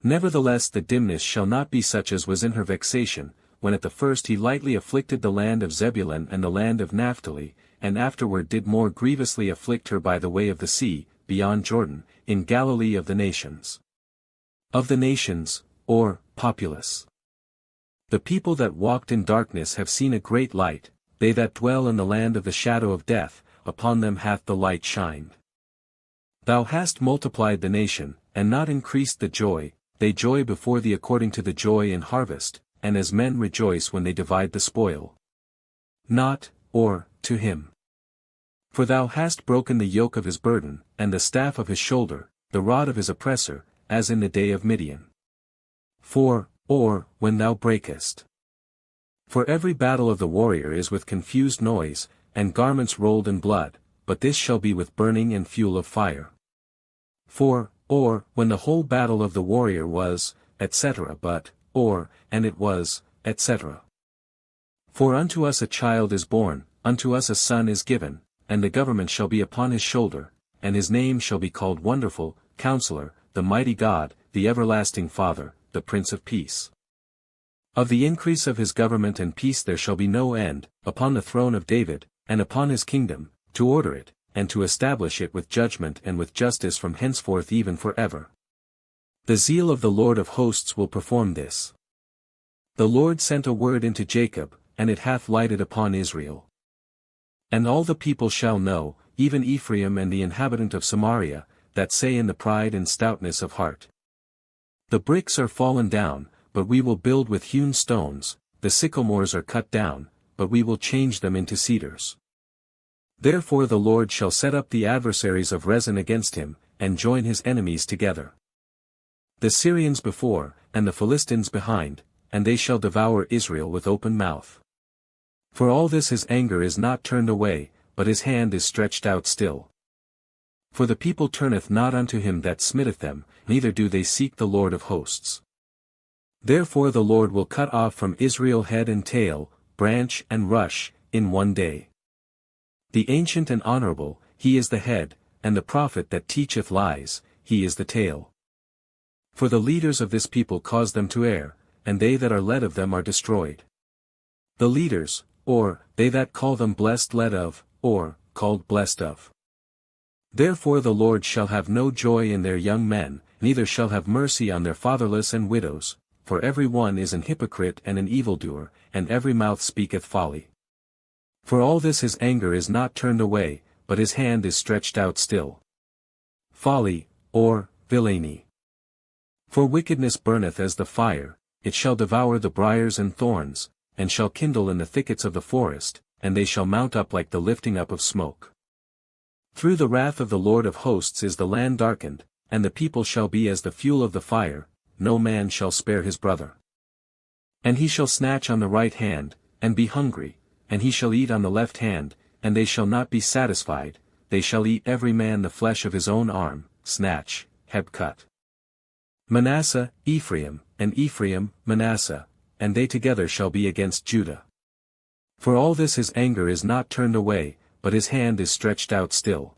Nevertheless the dimness shall not be such as was in her vexation, when at the first he lightly afflicted the land of Zebulun and the land of Naphtali, and afterward did more grievously afflict her by the way of the sea, beyond Jordan, in Galilee of the nations. Of the nations, or populace. The people that walked in darkness have seen a great light, they that dwell in the land of the shadow of death, upon them hath the light shined. Thou hast multiplied the nation, and not increased the joy, they joy before thee according to the joy in harvest, and as men rejoice when they divide the spoil. Not, or, to him. For thou hast broken the yoke of his burden, and the staff of his shoulder, the rod of his oppressor, as in the day of Midian. For, or, when thou breakest. For every battle of the warrior is with confused noise, and garments rolled in blood, but this shall be with burning and fuel of fire. For, or, when the whole battle of the warrior was, etc. But, or, and it was, etc. For unto us a child is born, unto us a son is given, and the government shall be upon his shoulder, and his name shall be called Wonderful, Counselor, the Mighty God, the Everlasting Father, the Prince of Peace. Of the increase of his government and peace there shall be no end, upon the throne of David, and upon his kingdom, to order it, and to establish it with judgment and with justice from henceforth even forever. The zeal of the Lord of hosts will perform this. The Lord sent a word into Jacob, and it hath lighted upon Israel. And all the people shall know, even Ephraim and the inhabitant of Samaria, that say in the pride and stoutness of heart. The bricks are fallen down, but we will build with hewn stones, the sycamores are cut down, but we will change them into cedars. Therefore the Lord shall set up the adversaries of Rezin against him, and join his enemies together. The Syrians before, and the Philistines behind, and they shall devour Israel with open mouth. For all this his anger is not turned away, but his hand is stretched out still. For the people turneth not unto him that smitteth them, neither do they seek the Lord of hosts. Therefore the Lord will cut off from Israel head and tail, branch and rush, in one day. The ancient and honorable, he is the head, and the prophet that teacheth lies, he is the tail. For the leaders of this people cause them to err, and they that are led of them are destroyed. The leaders, or, they that call them blessed led of, or, called blessed of. Therefore the Lord shall have no joy in their young men, neither shall have mercy on their fatherless and widows, for every one is an hypocrite and an evildoer, and every mouth speaketh folly. For all this his anger is not turned away, but his hand is stretched out still. Folly, or, villainy. For wickedness burneth as the fire, it shall devour the briars and thorns, and shall kindle in the thickets of the forest, and they shall mount up like the lifting up of smoke. Through the wrath of the Lord of hosts is the land darkened, and the people shall be as the fuel of the fire, no man shall spare his brother. And he shall snatch on the right hand, and be hungry, and he shall eat on the left hand, and they shall not be satisfied, they shall eat every man the flesh of his own arm, snatch, heb cut. Manasseh, Ephraim, and Ephraim, Manasseh, and they together shall be against Judah. For all this his anger is not turned away, but his hand is stretched out still.